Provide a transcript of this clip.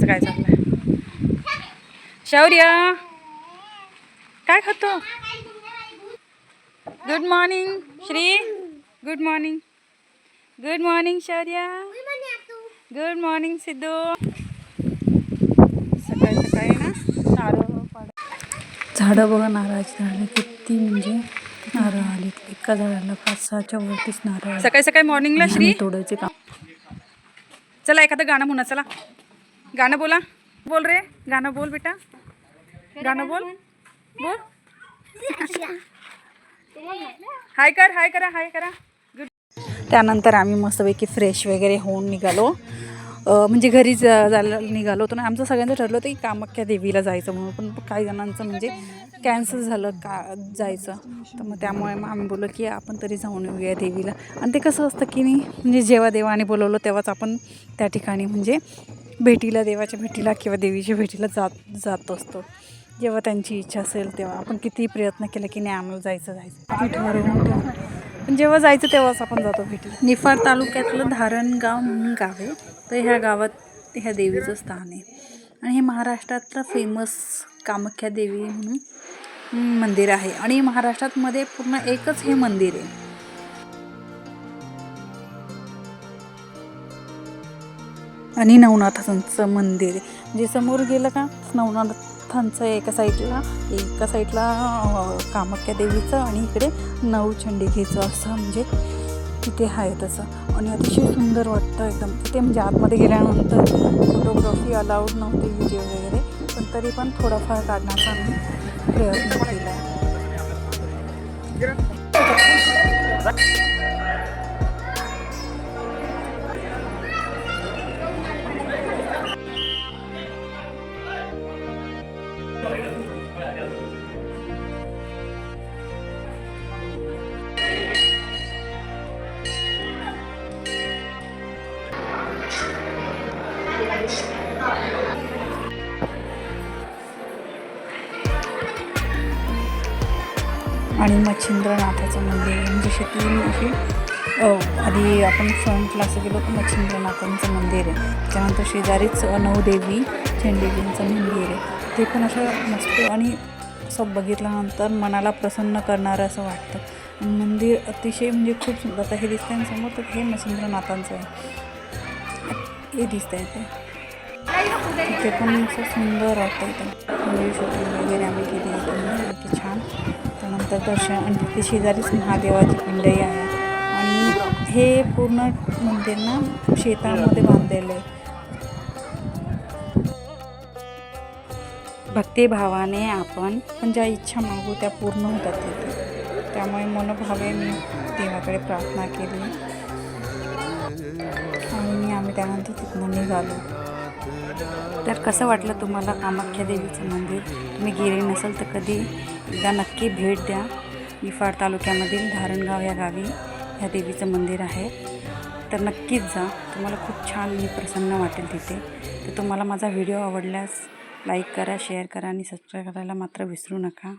शौर्याचं काय चाललंय? शौर्य काय खातो? Good morning Shri. Good morning. Good morning Shaurya. Good morning Siddhu. सकाळी सकाळी ना नारळ झाडं बघा, नारळाची झाडं किती म्हणजे नारळ आले एका झाडाला 5-6च्या वरतीच नारळ. सकाळी सकाळी मॉर्निंगला श्री तोडायचे काम. चला एखादं गाणं म्हणा. चला गाणं बोला. बोल रे गाणं बोल बेटा. गाणं बोल. बोल. हाय कर. हाय करा. हाय करा. त्यानंतर आम्ही मस्तपैकी फ्रेश वगैरे होऊन निघालो. म्हणजे घरी जायला निघालो होतो ना. आमचं सगळ्यांचं ठरलं होतं की कामाख्या देवीला जायचं म्हणून, पण काही जणांचं म्हणजे कॅन्सल झालं का जायचं. तर मग त्यामुळे मग आम्ही बोललो की आपण तरी जाऊन येऊया देवीला. आणि ते कसं असतं की नाही, म्हणजे जेव्हा देवाने बोलवलं तेव्हाच आपण त्या ठिकाणी म्हणजे भेटीला, देवाच्या भेटीला किंवा देवीच्या भेटीला जात असतो. जेव्हा त्यांची इच्छा असेल तेव्हा. आपण किती प्रयत्न केले की नाही आम्हाला जायचं ठरवून, पण जेव्हा जायचं तेव्हाच आपण जातो भेटीला. निफाड तालुक्यातलं धारणगाव म्हणून गाव आहे. तर ह्या गावात ह्या देवीचं स्थान आहे. आणि हे महाराष्ट्रातलं फेमस कामाख्या देवी म्हणून मंदिर आहे. आणि महाराष्ट्रामध्ये पूर्ण एकच हे मंदिर आहे. आणि नवनाथांचं मंदिर आहे. म्हणजे समोर गेलं का नवनाथांचं एका साईडला कामाख्या देवीचं आणि इकडे नवचंडिकेचं असं म्हणजे तिथे आहे तसं. आणि अतिशय सुंदर वाटतं एकदम तिथे. म्हणजे आतमध्ये गेल्यानंतर फोटोग्राफी अलाउड नव्हती, व्हिडिओ वगैरे, पण तरी पण थोडाफार काढण्याचा मी प्रयत्न केला आहे. आणि मच्छिंद्रनाथाचं मंदिर म्हणजे तीन अशी आधी आपण फ्रंट क्लास गेलो तर मच्छिंद्रनाथांचं मंदिर आहे. त्यानंतर शेजारीच नवदेवी चंडीजींचं मंदिर आहे. ते पण असं मस्त आणि असं बघितल्यानंतर मनाला प्रसन्न करणारं असं वाटतं. मंदिर अतिशय म्हणजे खूप सुंदर. आता हे दिसतंय ना समोर, तर हे मच्छिंद्रनाथांचं आहे. हे दिसतंय ते पण असं सुंदर वाटतं एकदम. म्हणजे शूटिंग वगैरे आम्ही केली की छान. त्यानंतर दर्शन आणि तिथे शेजारीच महादेवाची पिंडही आहे. आणि हे पूर्ण मंदिर ना शेतामध्ये बांधलेलं आहे. भक्तिभावाने आपण ज्या इच्छा मागू त्या पूर्ण होतात तिथे. त्यामुळे मनोभावे मी देवाकडे प्रार्थना केली आणि आम्ही त्यानंतर तिथून निघालो. तर कसं वाटलं तुम्हाला कामाख्या देवीचं मंदिर? तुम्ही गेले नसेल तर कधी एकदा नक्की भेट द्या. निफाड तालुक्यामधील धारणगाव या गावी ह्या देवीचं मंदिर आहे. तर नक्कीच जा. तुम्हाला खूप छान आणि प्रसन्न वाटेल तिथे. तर तुम्हाला माझा व्हिडिओ आवडल्यास लाईक करा, शेअर करा आणि सबस्क्राईब करायला मात्र विसरू नका.